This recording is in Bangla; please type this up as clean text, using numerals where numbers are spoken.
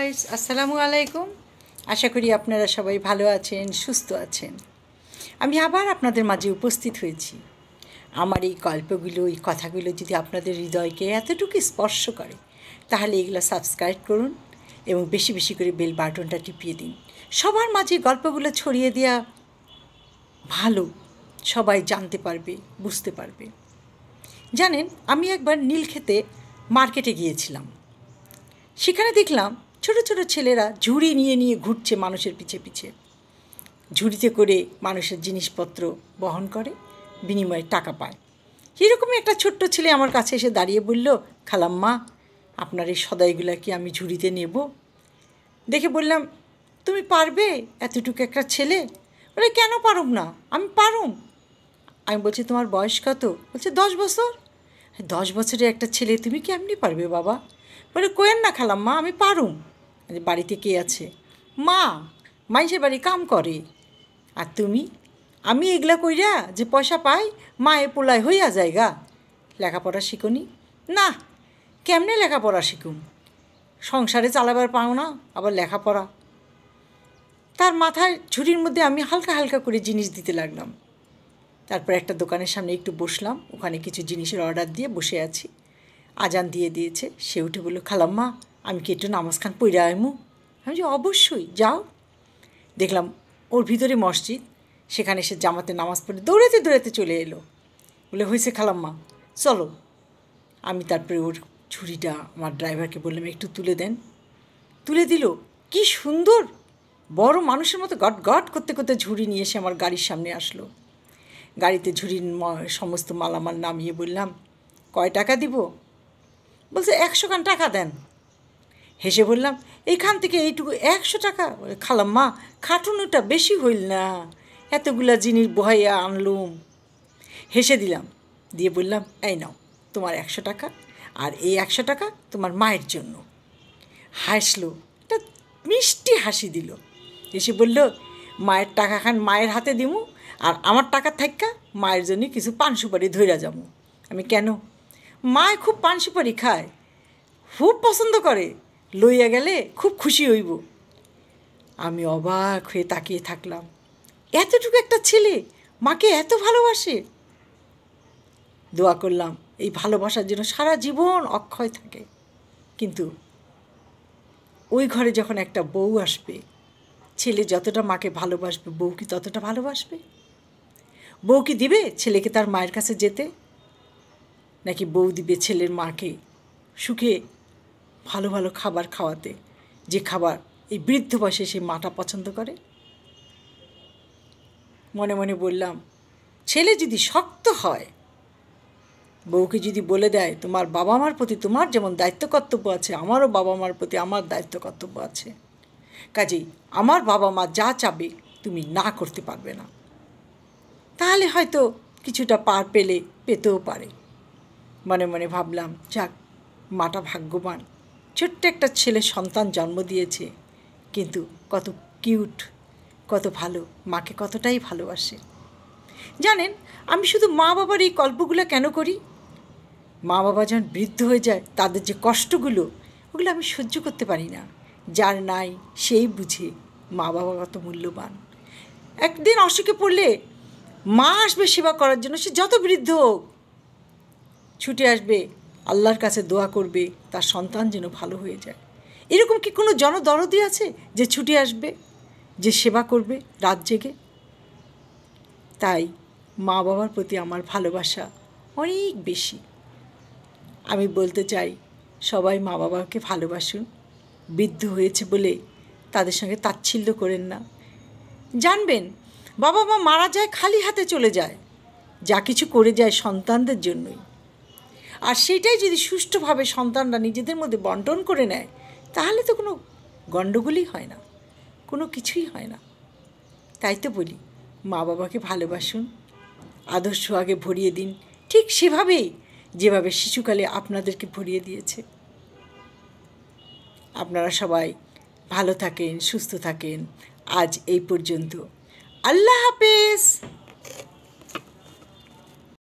গাইস, আসসালামু আলাইকুম। আশা করি আপনারা সবাই ভালো আছেন, সুস্থ আছেন। আমি আবার আপনাদের মাঝে উপস্থিত হয়েছি। আমার এই গল্পগুলো, এই কথাগুলো যদি আপনাদের হৃদয়কে এতটুকু স্পর্শ করে, তাহলে এগুলো সাবস্ক্রাইব করুন এবং বেশি বেশি করে বেল বাটনটা টিপিয়ে দিন। সবার মাঝে গল্পগুলো ছড়িয়ে দেওয়া ভালো, সবাই জানতে পারবে, বুঝতে পারবে। জানেন, আমি একবার নীলক্ষেতে মার্কেটে গিয়েছিলাম। সেখানে দেখলাম ছোট ছোট ছেলেরা ঝুড়ি নিয়ে নিয়ে ঘুরছে মানুষের পিছে পিছে। ঝুড়িতে করে মানুষের জিনিসপত্র বহন করে, বিনিময়ে টাকা পায়। এরকমই একটা ছোট্ট ছেলে আমার কাছে এসে দাঁড়িয়ে বলল, খালাম্মা, আপনার এই সদাইগুলা কি আমি ঝুড়িতে নেব? দেখে বললাম, তুমি পারবে? এতটুকু একটা ছেলে। বলে, কেন পারুম না, আমি পারুম। আমি বলছি, তোমার বয়স কত? বলছে, 10 বছর। 10 বছরের একটা ছেলে তুমি কেমনি পারবে বাবা? বলে, কোয়েন না খালাম্মা, আমি পারুম। বাড়িতে কে আছে? মা, মাইসের বাড়ি কাম করে। আর তুমি? আমি এগুলা কইরা যে পয়সা পাই, মায়ে পোলায় হইয়া যায়গা। লেখাপড়া শিখুনি? না। কেমনে লেখাপড়া শিখুম? সংসারে চালাবার পাও না, আবার লেখাপড়া। তার মাথায় ঝুড়ির মধ্যে আমি হালকা হালকা করে জিনিস দিতে লাগলাম। তারপর একটা দোকানের সামনে একটু বসলাম, ওখানে কিছু জিনিসের অর্ডার দিয়ে বসে আছি। আজান দিয়ে দিয়েছে। সে উঠে বলল, খালাম্মা, আমি কি একটু নামাজ খান পইরা আইমু? আমি যে অবশ্যই যাও। দেখলাম ওর ভিতরে মসজিদ, সেখানে সে জামাতে নামাজ পড়ে দৌড়াতে দৌড়াতে চলে এলো। বলে, হয়েছে খালাম্মা, চলো। আমি তারপরে ওর ঝুড়িটা আমার ড্রাইভারকে বললাম, একটু তুলে দেন। তুলে দিল। কি সুন্দর, বড় মানুষের মতো গট গট করতে করতে ঝুড়ি নিয়ে এসে আমার গাড়ির সামনে আসলো। গাড়িতে ঝুড়ির সমস্ত মালামাল নামিয়ে বললাম, কয় টাকা দিব? বলছে, 100 খান টাকা দেন। হেসে বললাম, এইখান থেকে এইটুকু 100 টাকা? খালাম্মা, খাটুনোটা বেশি হইল না, এতগুলা জিনিস বহাইয়া আনলুম। হেসে দিলাম, দিয়ে বললাম, এই নাও তোমার 100 টাকা, আর এই 100 টাকা তোমার মায়ের জন্য। হাসলো, একটা মিষ্টি হাসি দিল। এসে বলল, মায়ের টাকা খান মায়ের হাতে দিমু, আর আমার টাকা থাক্কা মায়ের জন্য কিছু পান সুপারি ধইরা যাবো। আমি, কেন? মায় খুব পান সুপারি খায়, খুব পছন্দ করে, লইয়া গেলে খুব খুশি হইব। আমি অবাক হয়ে তাকিয়ে থাকলাম। এতটুকু একটা ছেলে মাকে এত ভালোবাসে। দোয়া করলাম এই ভালোবাসার জন্য সারা জীবন অক্ষয় থাকে। কিন্তু ওই ঘরে যখন একটা বউ আসবে, ছেলে যতটা মাকে ভালোবাসবে, বউ কি ততটা ভালোবাসবে? বউ কি দিবে ছেলেকে তার মায়ের কাছে যেতে? নাকি বউ দিবে ছেলের মাকে সুখে ভালো ভালো খাবার খাওয়াতে, যে খাবার এই বৃদ্ধ বয়সে সে মাটা পছন্দ করে? মনে মনে বললাম, ছেলে যদি শক্ত হয়, বউকে যদি বলে দেয়, তোমার বাবা মার প্রতি তোমার যেমন দায়িত্ব কর্তব্য আছে, আমারও বাবা মার প্রতি আমার দায়িত্ব কর্তব্য আছে, কাজেই আমার বাবা মা যা চাবে তুমি না করতে পারবে না, তাহলে হয়তো কিছুটা পার পেলে পেতেও পারে। মনে মনে ভাবলাম, যাক, মাটা ভাগ্যবান, ছোট্ট একটা ছেলে সন্তান জন্ম দিয়েছে, কিন্তু কত কিউট, কত ভালো, মাকে কতটাই ভালোবাসে। জানেন, আমি শুধু মা বাবার এই গল্পগুলো কেন করি? মা বাবা যখন বৃদ্ধ হয়ে যায়, তাদের যে কষ্টগুলো, ওগুলো আমি সহ্য করতে পারি না। যার নাই সেই বুঝে মা বাবা কত মূল্যবান। একদিন অসুখে পড়লে মা আসবে সেবা করার জন্য, সে যত বৃদ্ধ হোক, ছুটে আসবে, আল্লাহর কাছে দোয়া করবে তার সন্তান যেন ভালো হয়ে যায়। এরকম কি কোনো জনদরদি আছে যে ছুটে আসবে, যে সেবা করবে রাত জেগে? তাই মা বাবার প্রতি আমার ভালোবাসা অনেক বেশি। আমি বলতে চাই, সবাই মা বাবাকে ভালোবাসুন। বৃদ্ধ হয়েছে বলে তাদের সঙ্গে তাচ্ছিল্য করেন না। জানবেন, বাবা মা মারা যায় খালি হাতে চলে যায়, যা কিছু করে যায় সন্তানদের জন্যই। আর সেইটাই যদি সুষ্ঠুভাবে সন্তানরা নিজেদের মধ্যে বন্টন করে নেয়, তাহলে তো কোনো গণ্ডগোলই হয় না, কোনো কিছুই হয় না। তাই তো বলি, মা বাবাকে ভালোবাসুন, আদর্শ আগে ভরিয়ে দিন, ঠিক সেভাবেই যেভাবে শিশুকালে আপনাদেরকে ভরিয়ে দিয়েছে। আপনারা সবাই ভালো থাকেন, সুস্থ থাকেন। আজ এই পর্যন্ত। আল্লাহ হাফেজ।